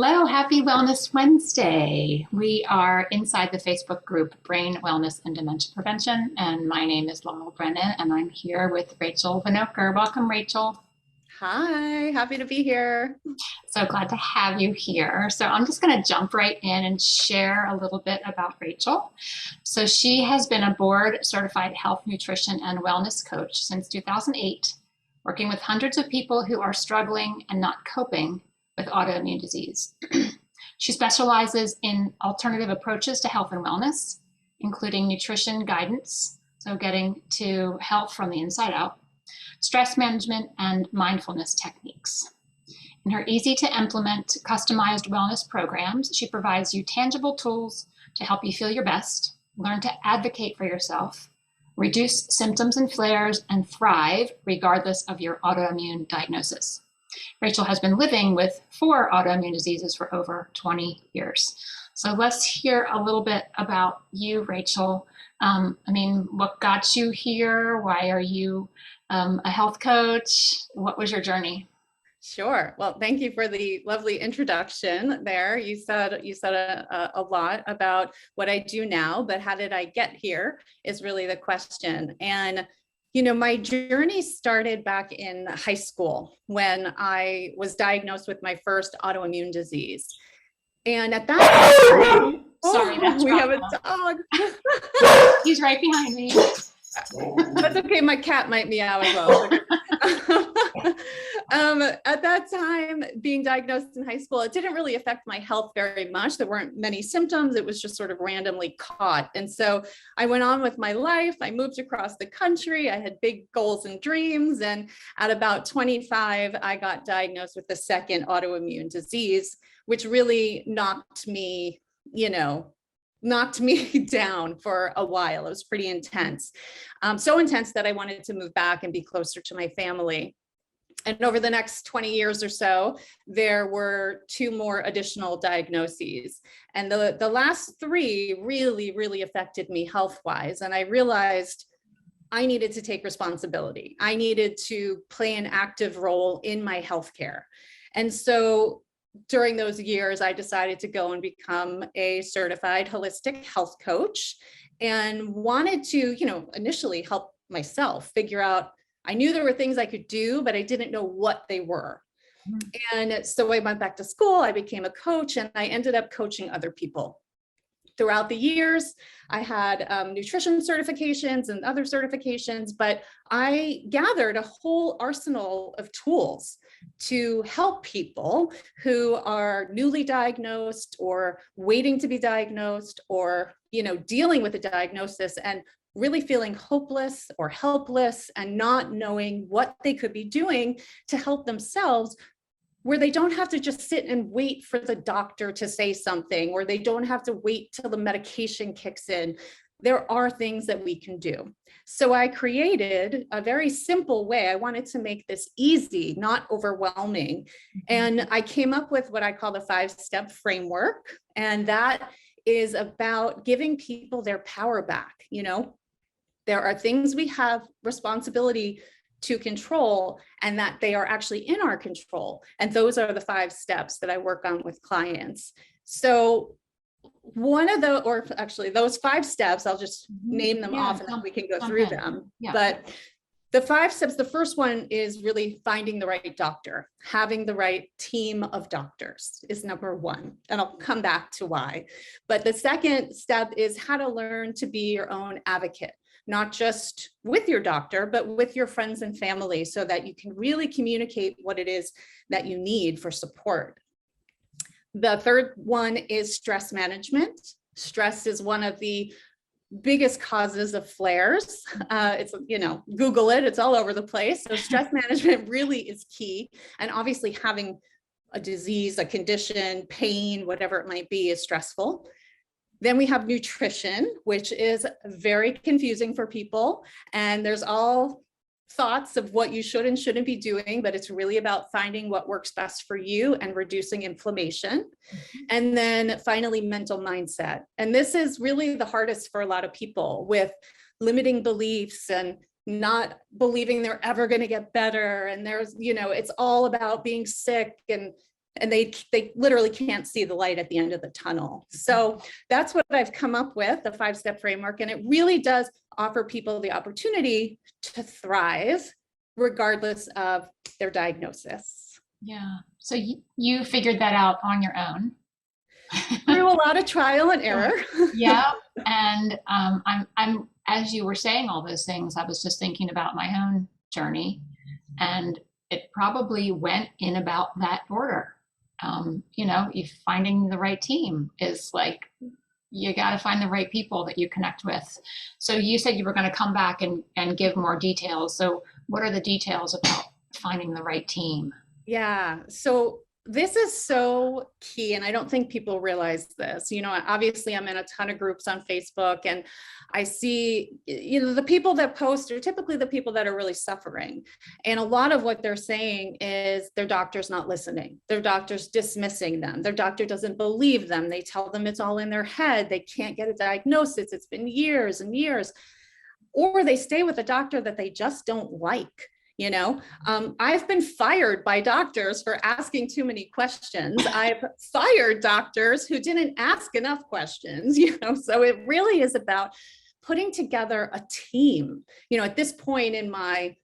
Hello, happy Wellness Wednesday. We are inside the Facebook group Brain Wellness and Dementia Prevention, and my name is Laurel Brennan, and I'm here with Rachel Vanoker. Welcome, Rachel. Hi, happy to be here. So glad to have you here. So I'm just going to jump right in and share a little bit about Rachel. So she has been a board certified health, nutrition, and wellness coach since 2008, working with hundreds of people who are struggling and not coping with autoimmune disease. She specializes in alternative approaches to health and wellness, including nutrition guidance, so getting to health from the inside out, stress management, and mindfulness techniques. In her easy to implement customized wellness programs, she provides you tangible tools to help you feel your best, learn to advocate for yourself, reduce symptoms and flares, and thrive regardless of your autoimmune diagnosis. Rachel has been living with 4 autoimmune diseases for over 20 years. So let's hear a little bit about you, Rachel. What got you here? Why are you a health coach? What was your journey? Sure. Well, thank you for the lovely introduction there. You said a lot about what I do now, but how did I get here is really the question. And my journey started back in high school when I was diagnosed with my first autoimmune disease. And at that time, Sorry, we have a dog. He's right behind me. That's okay. My cat might meow as well. At that time, being diagnosed in high school, it didn't really affect my health very much. There weren't many symptoms. It was just sort of randomly caught. And so I went on with my life. I moved across the country. I had big goals and dreams. And at about 25, I got diagnosed with the second autoimmune disease, which really knocked me down for a while. It was pretty intense. So intense that I wanted to move back and be closer to my family. And over the next 20 years or so, there were 2 more additional diagnoses. And the last 3 really, really affected me health-wise. And I realized I needed to take responsibility. I needed to play an active role in my healthcare. And so during those years, I decided to go and become a certified holistic health coach and wanted to, initially help myself figure out, I knew there were things I could do, but I didn't know what they were. And so I went back to school, I became a coach, and I ended up coaching other people. Throughout the years, I had nutrition certifications and other certifications, but I gathered a whole arsenal of tools to help people who are newly diagnosed or waiting to be diagnosed or, dealing with a diagnosis and really feeling hopeless or helpless and not knowing what they could be doing to help themselves, where they don't have to just sit and wait for the doctor to say something, or they don't have to wait till the medication kicks in. There are things that we can do. So I created a very simple way. I wanted to make this easy, not overwhelming. And I came up with what I call the 5-step framework. And that is about giving people their power back. There are things we have responsibility to control and that they are actually in our control. And those are the 5 steps that I work on with clients. So those 5 steps, I'll just name them off and then we can go through them. Yeah. But the 5 steps, the first one is really finding the right doctor. Having the right team of doctors is number 1. And I'll come back to why. But the second step is how to learn to be your own advocate, not just with your doctor, but with your friends and family, so that you can really communicate what it is that you need for support. The third one is stress management. Stress is one of the biggest causes of flares. It's, Google it, it's all over the place. So stress management really is key. And obviously having a disease, a condition, pain, whatever it might be, is stressful. Then we have nutrition, which is very confusing for people. And there's all thoughts of what you should and shouldn't be doing, but it's really about finding what works best for you and reducing inflammation. And then finally, mental mindset. And this is really the hardest for a lot of people, with limiting beliefs and not believing they're ever going to get better. And there's, it's all about being sick and and they literally can't see the light at the end of the tunnel. So that's what I've come up with, the 5-step framework. And it really does offer people the opportunity to thrive regardless of their diagnosis. Yeah. So you figured that out on your own. Through a lot of trial and error. Yeah. And I'm as you were saying all those things, I was just thinking about my own journey, and it probably went in about that order. You know, if finding the right team is like, you got to find the right people that you connect with. So you said you were going to come back and give more details. So what are the details about finding the right team? Yeah. So this is so key. And I don't think people realize this. You know, obviously I'm in a ton of groups on Facebook, and I see, you know, the people that post are typically the people that are really suffering. And a lot of what they're saying is their doctor's not listening. Their doctor's dismissing them. Their doctor doesn't believe them. They tell them it's all in their head. They can't get a diagnosis. It's been years and years. Or they stay with a doctor that they just don't like. You know, I've been fired by doctors for asking too many questions. I've fired doctors who didn't ask enough questions, you know, so it really is about putting together a team. You know, at this point in my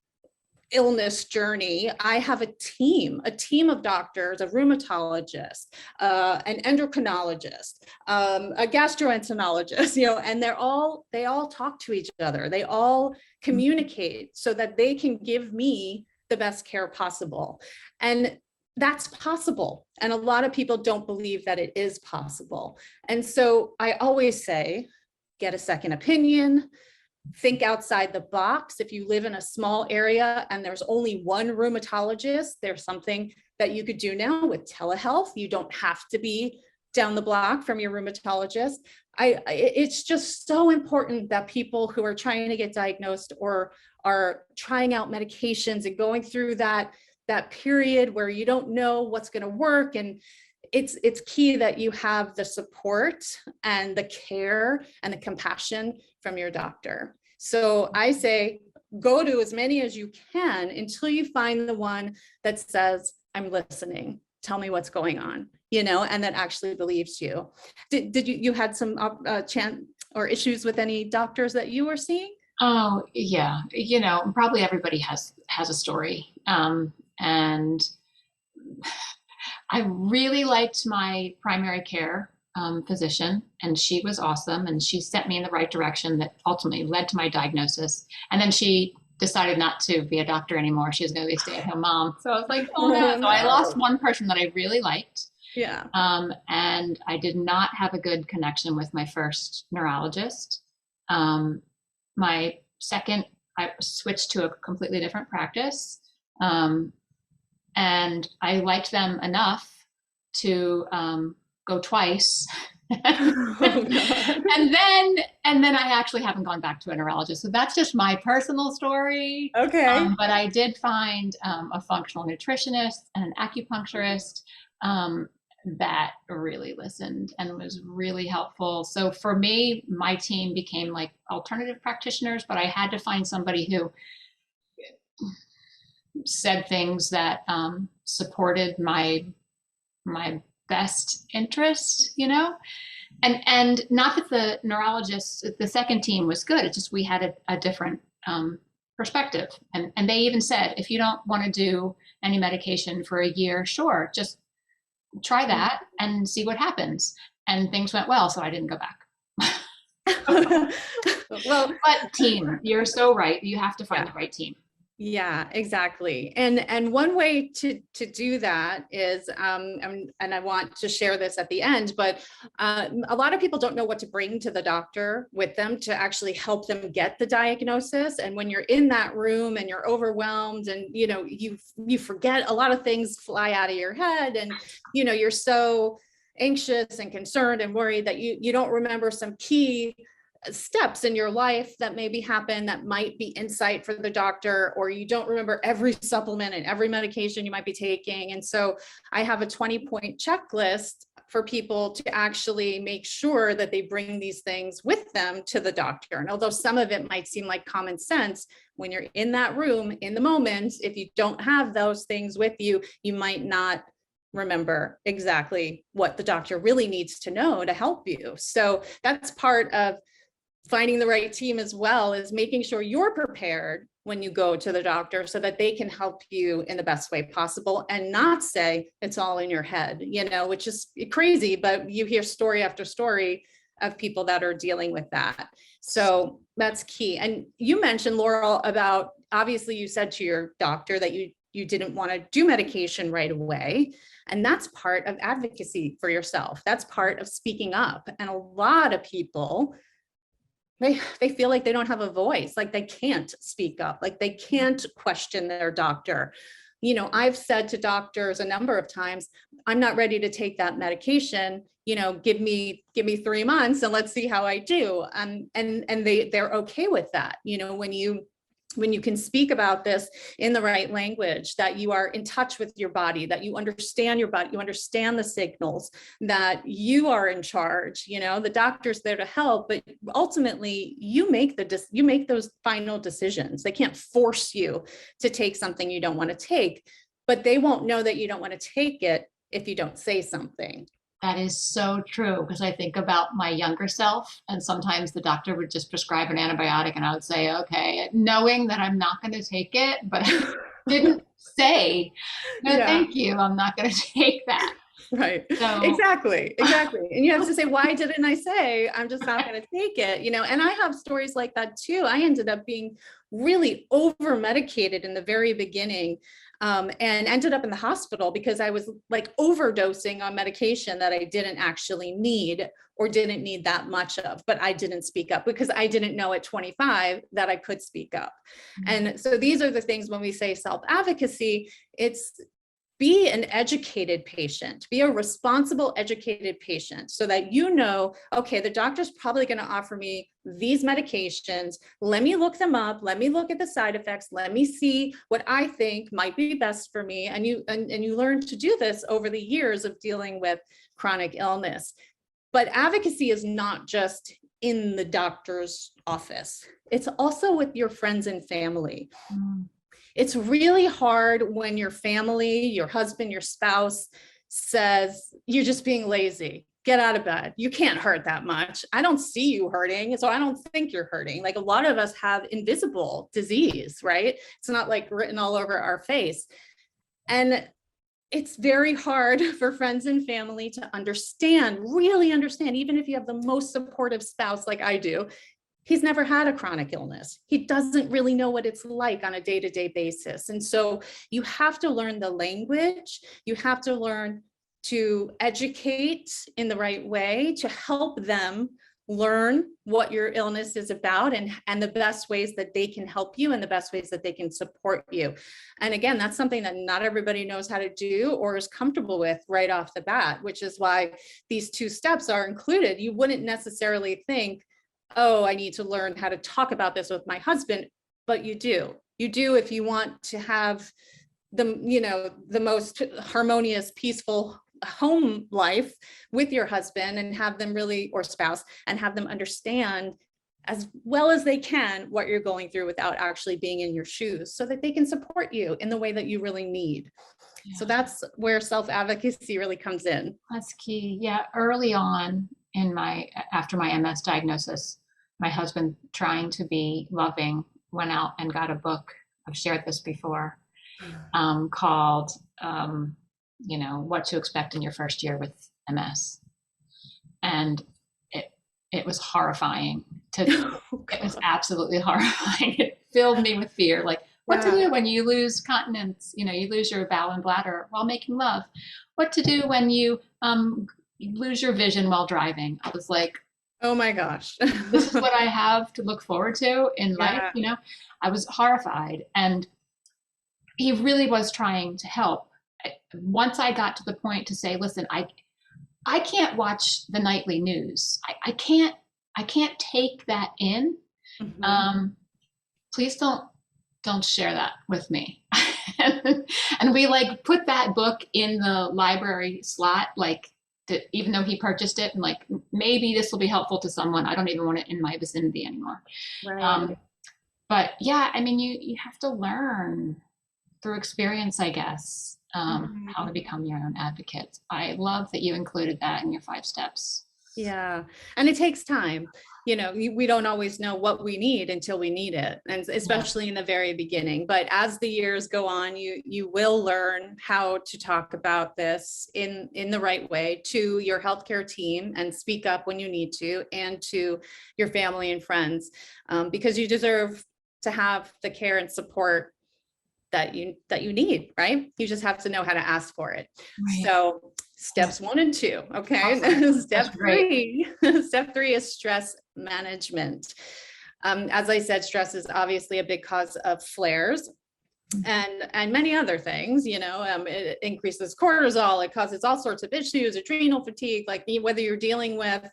illness journey, I have a team of doctors, a rheumatologist, an endocrinologist, a gastroenterologist, you know, and they all talk to each other. They all communicate so that they can give me the best care possible. And that's possible. And a lot of people don't believe that it is possible. And so I always say, get a second opinion. Think outside the box. If you live in a small area and there's only one rheumatologist, there's something that you could do now with telehealth. You don't have to be down the block from your rheumatologist. It's just so important that people who are trying to get diagnosed or are trying out medications and going through that period where you don't know what's going to work, and it's key that you have the support and the care and the compassion from your doctor. So I say, go to as many as you can until you find the one that says, I'm listening, tell me what's going on, you know, and that actually believes you. Did you had some or issues with any doctors that you were seeing? Oh, yeah. You know, probably everybody has a story. And I really liked my primary care physician, and she was awesome. And she sent me in the right direction that ultimately led to my diagnosis. And then she decided not to be a doctor anymore. She was going to be a stay-at-home mom. So I was like, oh no. So I lost one person that I really liked. Yeah. And I did not have a good connection with my first neurologist. My second, I switched to a completely different practice. And I liked them enough to go twice. and then I actually haven't gone back to a neurologist. So that's just my personal story. Okay. But I did find a functional nutritionist and an acupuncturist that really listened and was really helpful. So for me, my team became like alternative practitioners, but I had to find somebody who said things that supported my best interest, you know, and not that the neurologist, the second team was good. It's just we had a different perspective, and they even said, if you don't want to do any medication for a year, sure, just try that and see what happens. And things went well, so I didn't go back. Well, but team, you're so right. You have to find the right team. Yeah, exactly. And one way to do that is, and I want to share this at the end, but a lot of people don't know what to bring to the doctor with them to actually help them get the diagnosis. And when you're in that room and you're overwhelmed and, you know, you forget, a lot of things fly out of your head, and, you know, you're so anxious and concerned and worried that you don't remember some key steps in your life that maybe happen that might be insight for the doctor, or you don't remember every supplement and every medication you might be taking. And so I have a 20-point checklist for people to actually make sure that they bring these things with them to the doctor. And although some of it might seem like common sense, when you're in that room in the moment, if you don't have those things with you, you might not remember exactly what the doctor really needs to know to help you. So that's part of finding the right team as well, is making sure you're prepared when you go to the doctor so that they can help you in the best way possible and not say it's all in your head, which is crazy, but you hear story after story of people that are dealing with that. So that's key. And you mentioned, Laurel, about, obviously you said to your doctor that you didn't want to do medication right away. And that's part of advocacy for yourself. That's part of speaking up. And a lot of people, they feel like they don't have a voice, like they can't speak up, like they can't question their doctor. I've said to doctors a number of times, I'm not ready to take that medication, give me 3 months and let's see how I do. And they're okay with that. When you can speak about this in the right language, that you are in touch with your body, that you understand your body, you understand the signals, that you are in charge, the doctor's there to help, but ultimately you make those final decisions. They can't force you to take something you don't want to take, but they won't know that you don't want to take it if you don't say something. That is so true, because I think about my younger self, and sometimes the doctor would just prescribe an antibiotic and I would say, okay, knowing that I'm not going to take it, but I didn't say, no, thank you, I'm not going to take that. Right. So, exactly. And you have to say, why didn't I say? I'm just not going to take it, and I have stories like that too. I ended up being really over medicated in the very beginning. And ended up in the hospital because I was like overdosing on medication that I didn't actually need or didn't need that much of, but I didn't speak up because I didn't know at 25 that I could speak up. Mm-hmm. And so these are the things when we say self-advocacy, it's be an educated patient, be a responsible, educated patient so that okay, the doctor's probably going to offer me these medications. Let me look them up. Let me look at the side effects. Let me see what I think might be best for me. And you learn to do this over the years of dealing with chronic illness. But advocacy is not just in the doctor's office. It's also with your friends and family. Mm. It's really hard when your family, your husband, your spouse says, you're just being lazy. Get out of bed. You can't hurt that much. I don't see you hurting, so I don't think you're hurting. Like a lot of us have invisible disease, right? It's not like written all over our face. And it's very hard for friends and family to really understand, even if you have the most supportive spouse like I do. He's never had a chronic illness. He doesn't really know what it's like on a day-to-day basis. And so you have to learn the language. You have to learn to educate in the right way to help them learn what your illness is about and the best ways that they can help you and the best ways that they can support you. And again, that's something that not everybody knows how to do or is comfortable with right off the bat, which is why these 2 steps are included. You wouldn't necessarily think, oh, I need to learn how to talk about this with my husband, but you do. You do if you want to have the most harmonious, peaceful home life with your husband and have them or spouse and have them understand as well as they can what you're going through without actually being in your shoes so that they can support you in the way that you really need. Yeah. So that's where self-advocacy really comes in. That's key. Yeah. Early on after my MS diagnosis, my husband, trying to be loving, went out and got a book. I've shared this before, called, What to Expect in Your First Year with MS. And it was horrifying. It was absolutely horrifying. It filled me with fear. Like, what to do when you lose continence? You lose your bowel and bladder while making love. What to do when you lose your vision while driving? I was like, oh my gosh. This is what I have to look forward to in life. I was horrified, and he really was trying to help. Once I got to the point to say, listen, I can't watch the nightly news. I can't take that in. Mm-hmm. Please don't share that with me. And we put that book in the library slot, even though he purchased it, and maybe this will be helpful to someone. I don't even want it in my vicinity anymore. Right. But yeah, you have to learn through experience, I guess. how to become your own advocate. I love that you included that in your 5 steps. Yeah. And it takes time. We don't always know what we need until we need it. And especially in the very beginning, but as the years go on, you will learn how to talk about this in the right way to your healthcare team and speak up when you need to, and to your family and friends, because you deserve to have the care and support that you need, right? You just have to know how to ask for it. Right. So steps 1 and 2. Okay. Awesome. Step 3 is stress management. As I said, stress is obviously a big cause of flares and many other things. It increases cortisol, it causes all sorts of issues, adrenal fatigue, like whether you're dealing with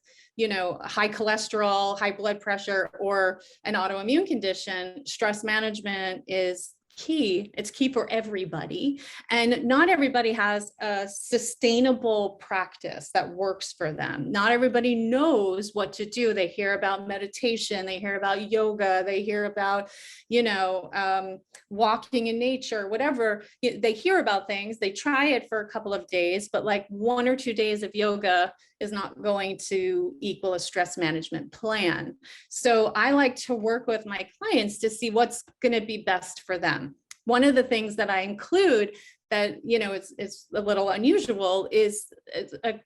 high cholesterol, high blood pressure, or an autoimmune condition. Stress management is key. It's key for everybody. And not everybody has a sustainable practice that works for them. Not everybody knows what to do. They hear about meditation, they hear about yoga, they hear about, walking in nature, whatever. They hear about things, they try it for a couple of days, but like 1 or 2 days of yoga is not going to equal a stress management plan. So I like to work with my clients to see what's going to be best for them. One of the things that I include that, it's a little unusual is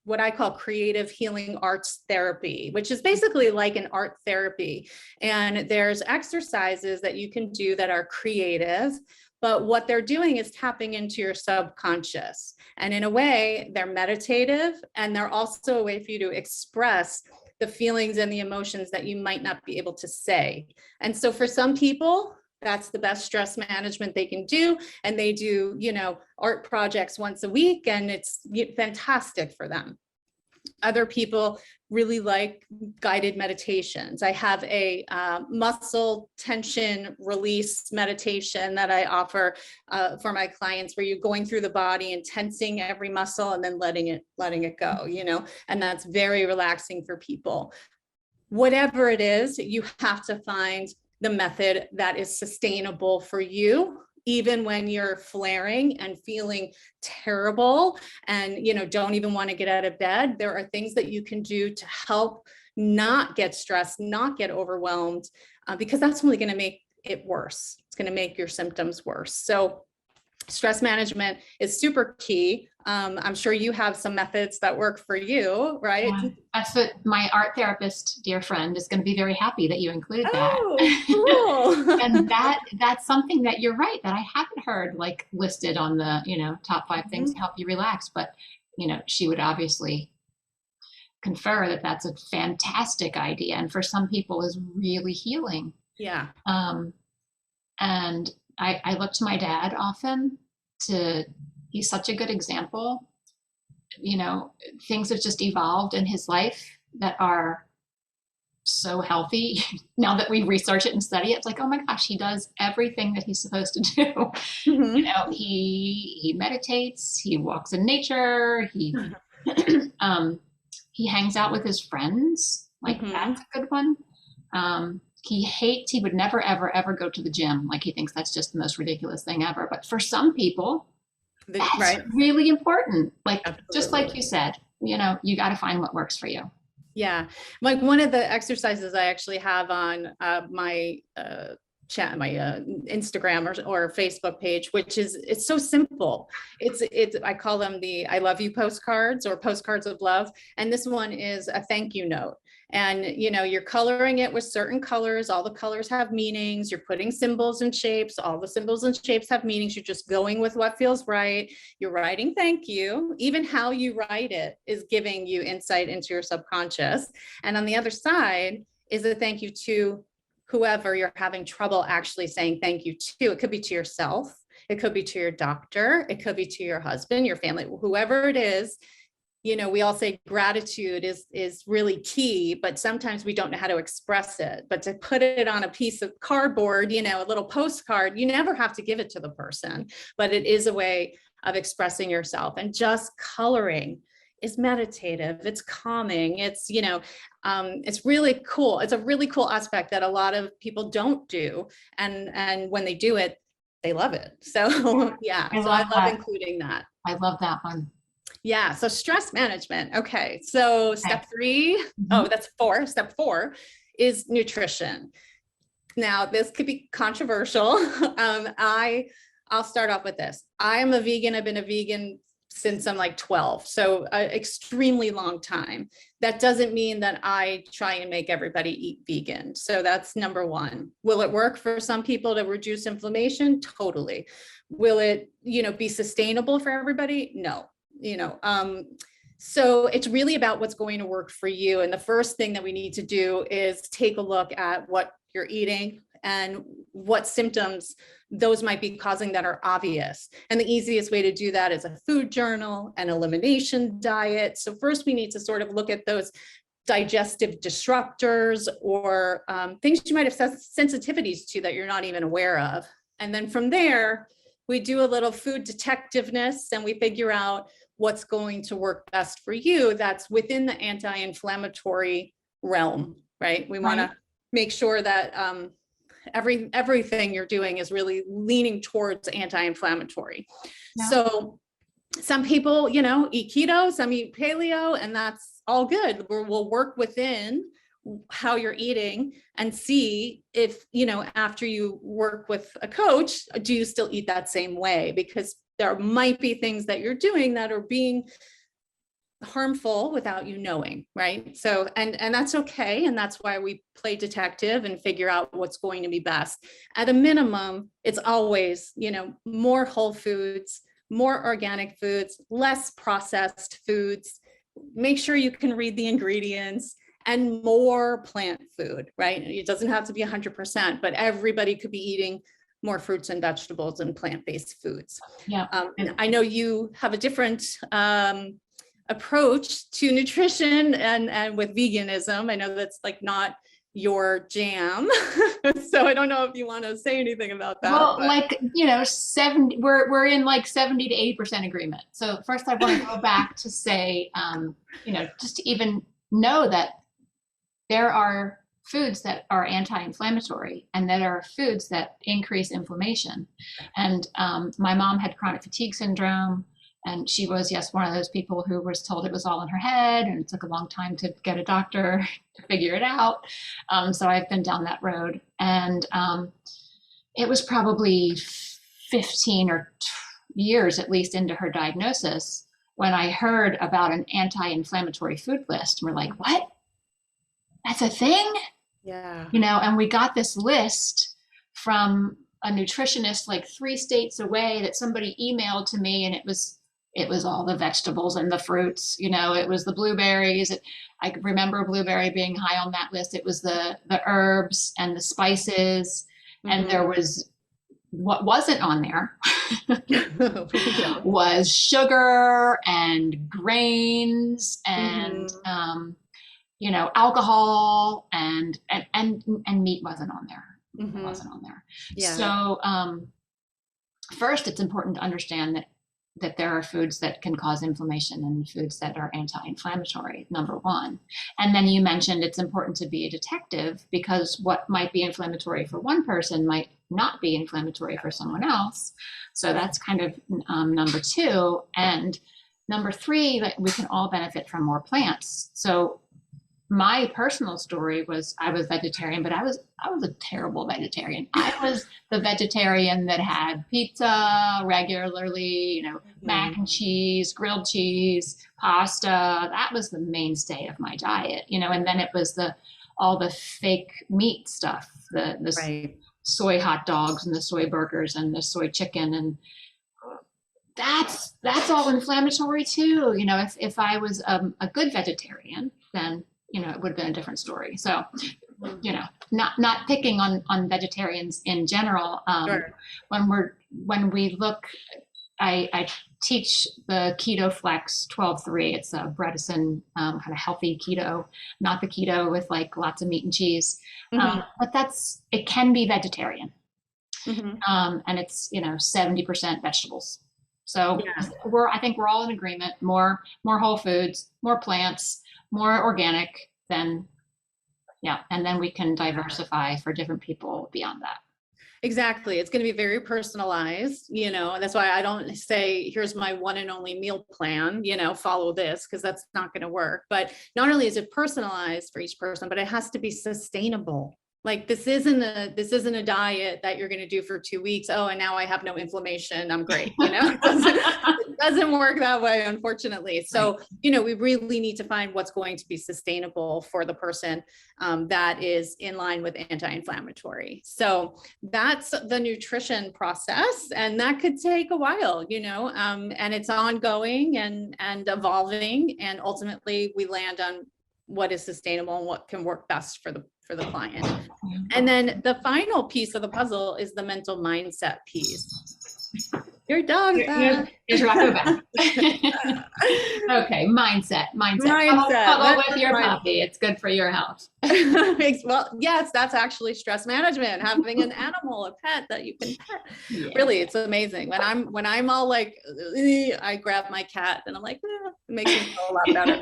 what I call creative healing arts therapy, which is basically like an art therapy. And there's exercises that you can do that are creative, but what they're doing is tapping into your subconscious. And in a way, they're meditative, and they're also a way for you to express the feelings and the emotions that you might not be able to say. And so for some people, that's the best stress management they can do. And they do, art projects once a week, and it's fantastic for them. Other people really like guided meditations. I have a muscle tension release meditation that I offer for my clients, where you're going through the body and tensing every muscle and then letting it go, and that's very relaxing for people. Whatever it is, you have to find the method that is sustainable for you, even when you're flaring and feeling terrible and, don't even want to get out of bed. There are things that you can do to help not get stressed, not get overwhelmed, because that's only going to make it worse. It's going to make your symptoms worse. So stress management is super key. I'm sure you have some methods that work for you, right? Yeah, that's what my art therapist, dear friend, is going to be very happy that you included that. Oh, cool. And that's something that you're right, that I haven't heard like listed on the, top 5 things to help you relax. But, she would obviously confer that that's a fantastic idea. And for some people is really healing. Yeah. And I look to my dad often he's such a good example. Things have just evolved in his life that are so healthy. Now that we research it and study it, it's like, oh my gosh, he does everything that he's supposed to do. Mm-hmm. He meditates, he walks in nature, he he hangs out with his friends. Like that's a good one. He would never, ever, ever go to the gym. Like he thinks that's just the most ridiculous thing ever. But for some people, that's really important. Like, absolutely. Just like you said, you got to find what works for you. Yeah. Like one of the exercises I actually have on my Instagram or Facebook page, which it's so simple. I call them the I Love You postcards, or postcards of love. And this one is a thank you note. And, you're coloring it with certain colors. All the colors have meanings. You're putting symbols and shapes. All the symbols and shapes have meanings. You're just going with what feels right. You're writing thank you. Even how you write it is giving you insight into your subconscious. And on the other side is a thank you to whoever you're having trouble actually saying thank you to. It could be to yourself. It could be to your doctor. It could be to your husband, your family, whoever it is. We all say gratitude is really key, but sometimes we don't know how to express it. But to put it on a piece of cardboard, a little postcard, you never have to give it to the person, but it is a way of expressing yourself. And just coloring is meditative. It's calming. It's, it's really cool. It's a really cool aspect that a lot of people don't do. And when they do it, they love it. So yeah, so I love including that. I love that one. Yeah, so stress management. Okay, so step 3, Mhm. that's 4. Step 4 is nutrition. Now, this could be controversial. I'll start off with this. I am a vegan. I've been a vegan since I'm like 12, so an extremely long time. That doesn't mean that I try and make everybody eat vegan. So that's number 1. Will it work for some people to reduce inflammation? Totally. Will it, be sustainable for everybody? No. So it's really about what's going to work for you. And the first thing that we need to do is take a look at what you're eating and what symptoms those might be causing that are obvious. And the easiest way to do that is a food journal, an elimination diet. So first we need to sort of look at those digestive disruptors or things you might have sensitivities to that you're not even aware of. And then from there, we do a little food detectiveness and we figure out what's going to work best for you. That's within the anti-inflammatory realm, right? We want to make sure that everything you're doing is really leaning towards anti-inflammatory. Yeah. So some people, eat keto, some eat paleo, and that's all good. We'll work within how you're eating and see if, after you work with a coach, do you still eat that same way? Because there might be things that you're doing that are being harmful without you knowing, right? So, and that's okay. And that's why we play detective and figure out what's going to be best. At a minimum, it's always, more whole foods, more organic foods, less processed foods. Make sure you can read the ingredients, and more plant food, right? It doesn't have to be 100%, but everybody could be eating more fruits and vegetables and plant-based foods. Yeah. And I know you have a different approach to nutrition and with veganism. I know that's like not your jam. So I don't know if you want to say anything about that. Well, but. 70, we're in like 70 to 80% agreement. So first I want to go back to say, just to even know that there are foods that are anti-inflammatory and that are foods that increase inflammation. And my mom had chronic fatigue syndrome, and she was, yes, one of those people who was told it was all in her head, and it took a long time to get a doctor to figure it out. So I've been down that road. And it was probably 15 or years at least into her diagnosis when I heard about an anti-inflammatory food list. And we're like, what? That's a thing? Yeah. And we got this list from a nutritionist like 3 states away that somebody emailed to me, and it was all the vegetables and the fruits, it was the blueberries. I remember a blueberry being high on that list. It was the herbs and the spices, and there was, what wasn't on there was sugar and grains and alcohol and meat wasn't on there. It wasn't on there. Yeah. So first, it's important to understand that there are foods that can cause inflammation and foods that are anti-inflammatory, number 1. And then you mentioned it's important to be a detective, because what might be inflammatory for one person might not be inflammatory for someone else. So that's kind of number 2. And number 3, that we can all benefit from more plants. So my personal story was I was vegetarian, but I was a terrible vegetarian. I was the vegetarian that had pizza regularly, mac and cheese, grilled cheese, pasta. That was the mainstay of my diet, and then it was all the fake meat stuff, the soy hot dogs and the soy burgers and the soy chicken, and that's all inflammatory too. If I was a good vegetarian, then it would have been a different story. So, not picking on vegetarians in general. Sure. When we look, I teach the Keto Flex 12-3. It's a Bredesen kind of healthy keto, not the keto with like lots of meat and cheese. But it can be vegetarian. And it's 70% vegetables. So I think we're all in agreement. More whole foods, more plants, more organic, and then we can diversify for different people beyond that. Exactly. It's going to be very personalized, you know, that's why I don't say, here's my one and only meal plan, you know, follow this, because that's not going to work. But not only is it personalized for each person, but it has to be sustainable. Like this isn't a diet that you're going to do for 2 weeks. Oh, and now I have no inflammation. I'm great. You know, it doesn't work that way, unfortunately. So, you know, we really need to find what's going to be sustainable for the person that is in line with anti-inflammatory. So that's the nutrition process, and that could take a while, you know, and it's ongoing and evolving, and ultimately we land on what is sustainable and what can work best for the client. And then the final piece of the puzzle is the mental mindset piece. Your dog. Here's Rocco back. Okay, mindset. Cuddle with your puppy. It's good for your health. Well, yes, that's actually stress management. Having an animal, a pet that you can pet. Yeah. Really, it's amazing. When I'm all like, I grab my cat and I'm like, it makes me feel a lot better.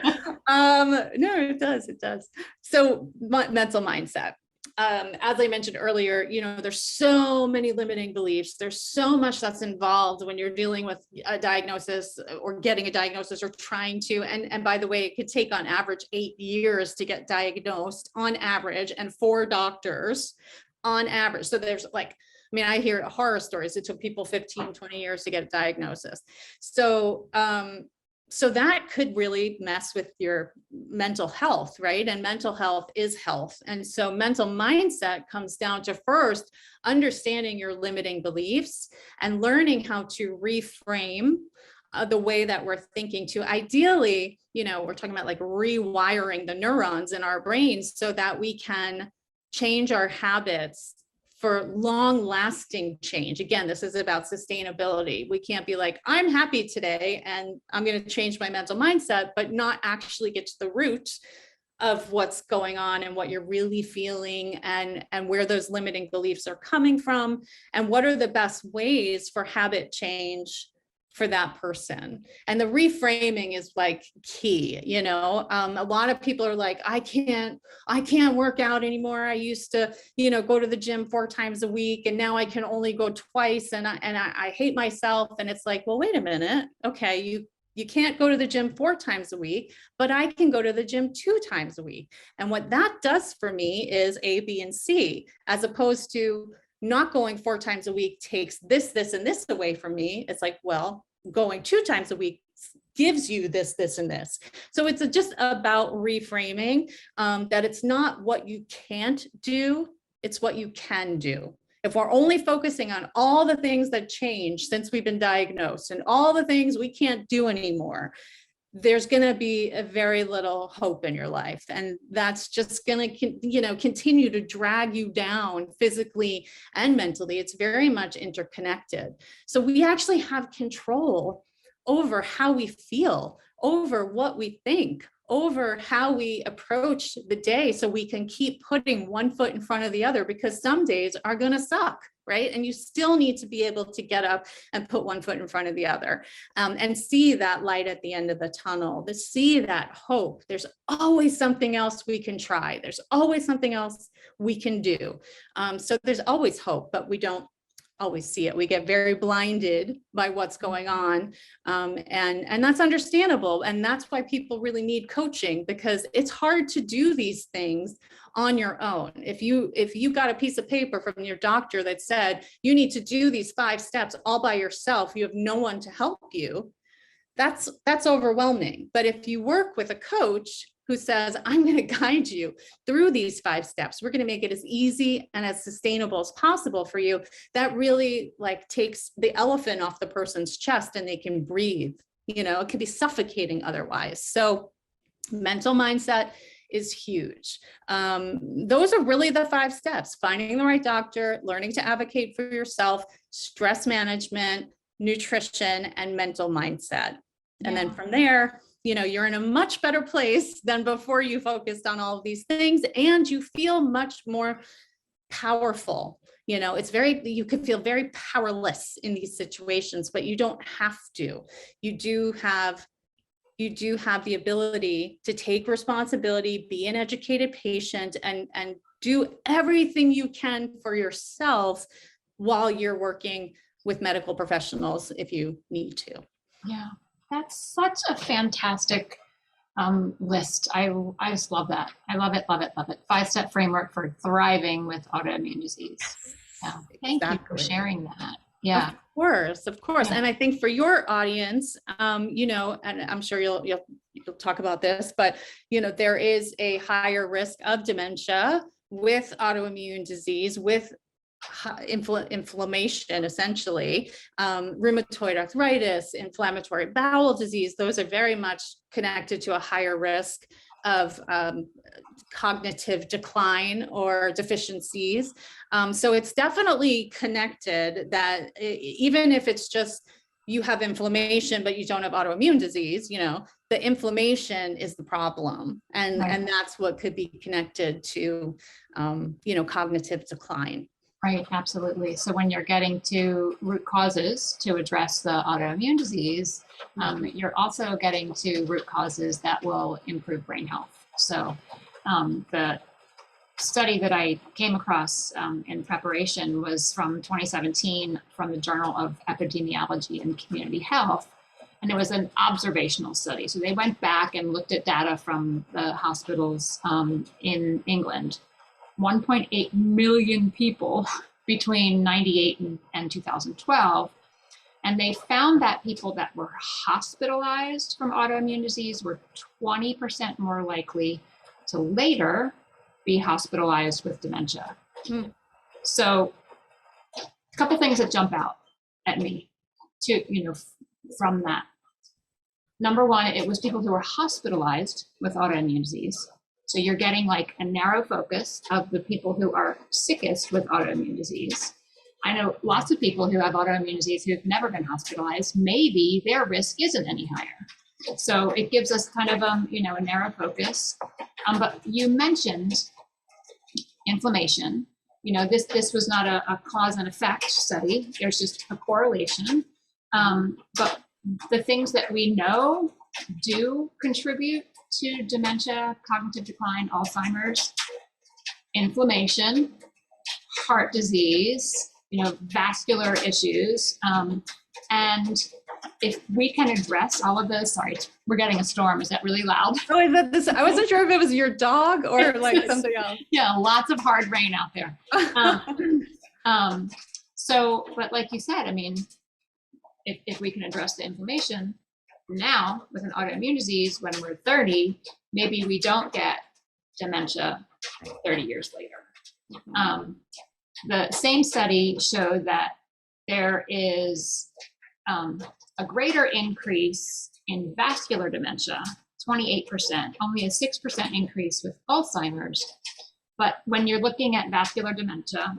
No, it does. So mental mindset. As I mentioned earlier, you know, there's so many limiting beliefs. There's so much that's involved when you're dealing with a diagnosis or getting a diagnosis or trying to, and by the way, it could take on average 8 years to get diagnosed on average, and 4 doctors on average. So there's like, I mean, I hear horror stories. It took people 15, 20 years to get a diagnosis. So that could really mess with your mental health, right? And mental health is health. And so mental mindset comes down to first understanding your limiting beliefs and learning how to reframe the way that we're thinking to ideally, you know, we're talking about like rewiring the neurons in our brains so that we can change our habits for long lasting change. Again, this is about sustainability. We can't be like, I'm happy today and I'm going to change my mental mindset, but not actually get to the root of what's going on and what you're really feeling, and where those limiting beliefs are coming from, and what are the best ways for habit change for that person. And the reframing is like key, you know. A lot of people are like, I can't work out anymore. I used to, you know, go to the gym 4 times a week, and now I can only go twice, and I hate myself. And it's like, well, wait a minute. Okay, you can't go to the gym 4 times a week, but I can go to the gym 2 times a week. And what that does for me is A, B, and C, as opposed to not going 4 times a week takes this, and this away from me. It's like, well, going 2 times a week gives you this, and this. So it's just about reframing, that it's not what you can't do, it's what you can do. If we're only focusing on all the things that changed since we've been diagnosed and all the things we can't do anymore, there's going to be a very little hope in your life. And that's just going to, you know, continue to drag you down physically and mentally. It's very much interconnected. So we actually have control over how we feel, over what we think, over how we approach the day, so we can keep putting one foot in front of the other, because some days are going to suck, right? And you still need to be able to get up and put one foot in front of the other, and see that light at the end of the tunnel, to see that hope. There's always something else we can try. There's always something else we can do. So there's always hope, but we don't always see it. We get very blinded by what's going on. And that's understandable. And that's why people really need coaching, because it's hard to do these things on your own. If you got a piece of paper from your doctor that said you need to do these 5 steps all by yourself, you have no one to help you, that's overwhelming. But if you work with a coach who says, I'm going to guide you through these 5 steps, we're going to make it as easy and as sustainable as possible for you, that really like takes the elephant off the person's chest and they can breathe. You know, it could be suffocating otherwise. So mental mindset is huge. Those are really the 5 steps: finding the right doctor, learning to advocate for yourself, stress management, nutrition, and mental mindset. And then from there, you know, you're in a much better place than before you focused on all of these things, and you feel much more powerful. You know, you can feel very powerless in these situations, but you don't have to. You do have the ability to take responsibility, be an educated patient, and do everything you can for yourself while you're working with medical professionals if you need to. Yeah, that's such a fantastic list. I just love that. I love it, love it, love it. 5-step framework for thriving with autoimmune disease. Yeah, thank you for sharing that. Yeah, of course. Yeah. And I think for your audience, you know, and I'm sure you'll talk about this, but you know, there is a higher risk of dementia with autoimmune disease, with inflammation, essentially, rheumatoid arthritis, inflammatory bowel disease. Those are very much connected to a higher risk of cognitive decline or deficiencies. So it's definitely connected, that even if it's just you have inflammation, but you don't have autoimmune disease, you know, the inflammation is the problem. And, Right. and that's what could be connected to, you know, cognitive decline. Right, absolutely. So when you're getting to root causes to address the autoimmune disease, you're also getting to root causes that will improve brain health. So the study that I came across in preparation was from 2017 from the Journal of Epidemiology and Community Health. And it was an observational study. So they went back and looked at data from the hospitals in England. 1.8 million people between 98 and 2012. And they found that people that were hospitalized from autoimmune disease were 20% more likely to later be hospitalized with dementia. So a couple things that jump out at me from that. Number one, it was people who were hospitalized with autoimmune disease. So you're getting like a narrow focus of the people who are sickest with autoimmune disease. I know lots of people who have autoimmune disease who've never been hospitalized. Maybe their risk isn't any higher. So it gives us kind of a narrow focus. But you mentioned inflammation. This was not a cause and effect study. There's just a correlation. But the things that we know do contribute to dementia, cognitive decline, Alzheimer's, inflammation, heart disease, vascular issues. And if we can address all of those, sorry, we're getting a storm. Is that really loud? Oh, is that this? I wasn't sure if it was your dog or like something else. Yeah, lots of hard rain out there. But like you said, I mean, if we can address the inflammation now with an autoimmune disease when we're 30, maybe we don't get dementia 30 years later. The same study showed that there is a greater increase in vascular dementia, 28%, only a 6% increase with Alzheimer's. But when you're looking at vascular dementia,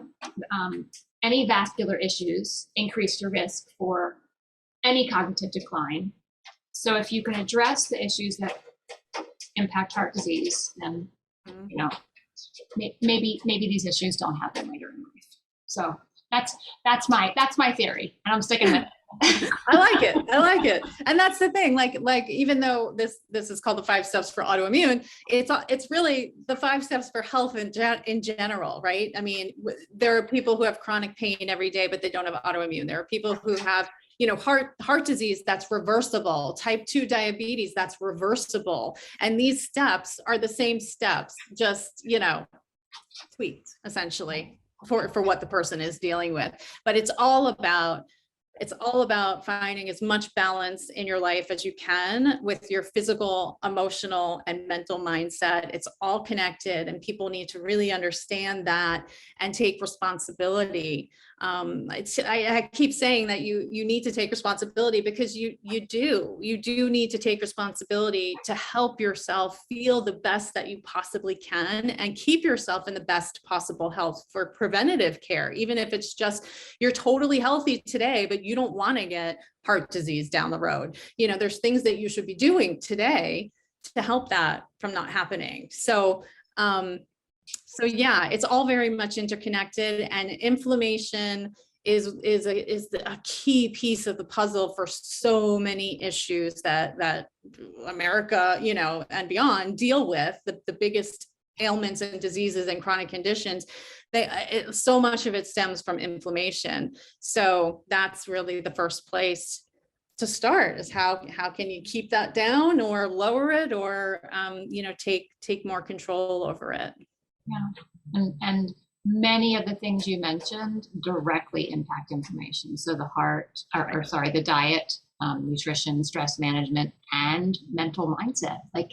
any vascular issues increase your risk for any cognitive decline. So if you can address the issues that impact heart disease, then maybe these issues don't happen later in life. So that's my theory, and I'm sticking with it. I like it. And that's the thing, like even though this is called the 5 steps for autoimmune, it's really the 5 steps for health in general, right? I mean, there are people who have chronic pain every day, but they don't have autoimmune. There are people who have heart disease that's reversible, type 2 diabetes that's reversible. And these steps are the same steps, just, tweaked essentially for what the person is dealing with. But it's all about finding as much balance in your life as you can with your physical, emotional, and mental mindset. It's all connected, and people need to really understand that and take responsibility. I keep saying that you need to take responsibility, because you do need to take responsibility to help yourself feel the best that you possibly can and keep yourself in the best possible health for preventative care, even if it's just you're totally healthy today, but you don't want to get heart disease down the road. There's things that you should be doing today to help that from not happening. So yeah, it's all very much interconnected, and inflammation is a key piece of the puzzle for so many issues that America, and beyond deal with. The biggest ailments and diseases and chronic conditions, so much of it stems from inflammation. So that's really the first place to start, is how can you keep that down or lower it, or take more control over it. Yeah, and many of the things you mentioned directly impact inflammation. So the heart, or sorry, the diet, nutrition, stress management, and mental mindset. Like,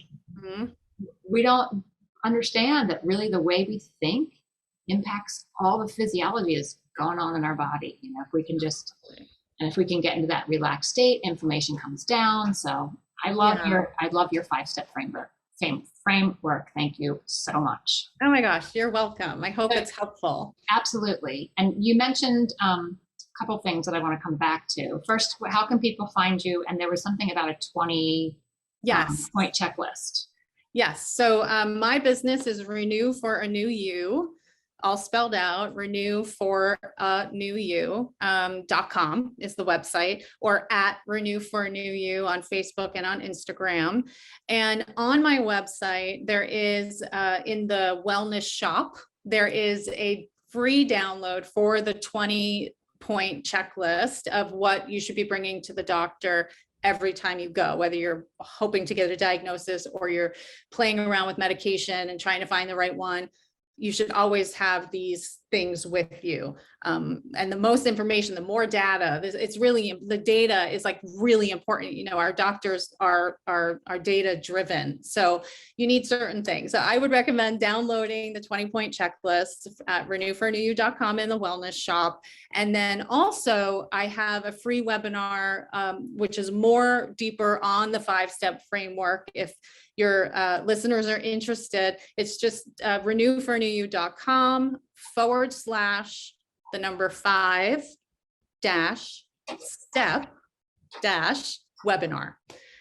we don't understand that really the way we think impacts all the physiology that's going on in our body. If we can just, and if we can get into that relaxed state, inflammation comes down. So I love your 5-step framework. Thank you so much. Oh my gosh, you're welcome. I hope it's helpful. Absolutely. And you mentioned a couple things that I want to come back to. First, how can people find you? And there was something about a 20 point checklist. Yes. So my business is Renew for a New You, all spelled out. Renew for a New You.com is the website, or at Renew for a New You on Facebook and on Instagram. And on my website, there is in the wellness shop, there is a free download for the 20-point checklist of what you should be bringing to the doctor every time you go, whether you're hoping to get a diagnosis or you're playing around with medication and trying to find the right one. You should always have these things with you. And the most information, the more data, it's really, the data is like really important. Our doctors are data driven. So you need certain things. So I would recommend downloading the 20-point checklist at renewfornewyou.com in the wellness shop. And then also I have a free webinar, which is more deeper on the 5-step framework. If your listeners are interested, it's just renewfornewyou.com/5-step-webinar.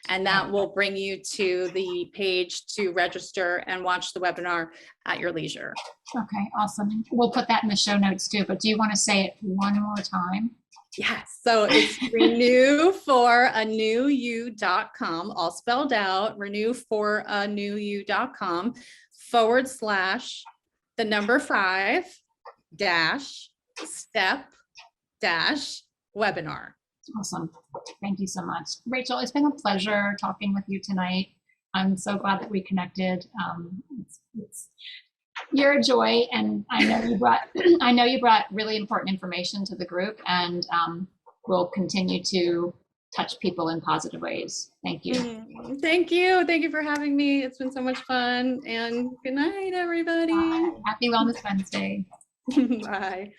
And that will bring you to the page to register and watch the webinar at your leisure. Okay, awesome. We'll put that in the show notes too, but do you want to say it one more time? Yes. So it's renewforanewYou.com, all spelled out, renewforANewYou.com/5-step-webinar. Awesome. Thank you so much. Rachel, it's been a pleasure talking with you tonight. I'm so glad that we connected. You're a joy, and I know you brought really important information to the group, and we'll continue to touch people in positive ways. Thank you. Thank you. Thank you for having me. It's been so much fun, and good night, everybody. Happy Wellness Wednesday. Bye.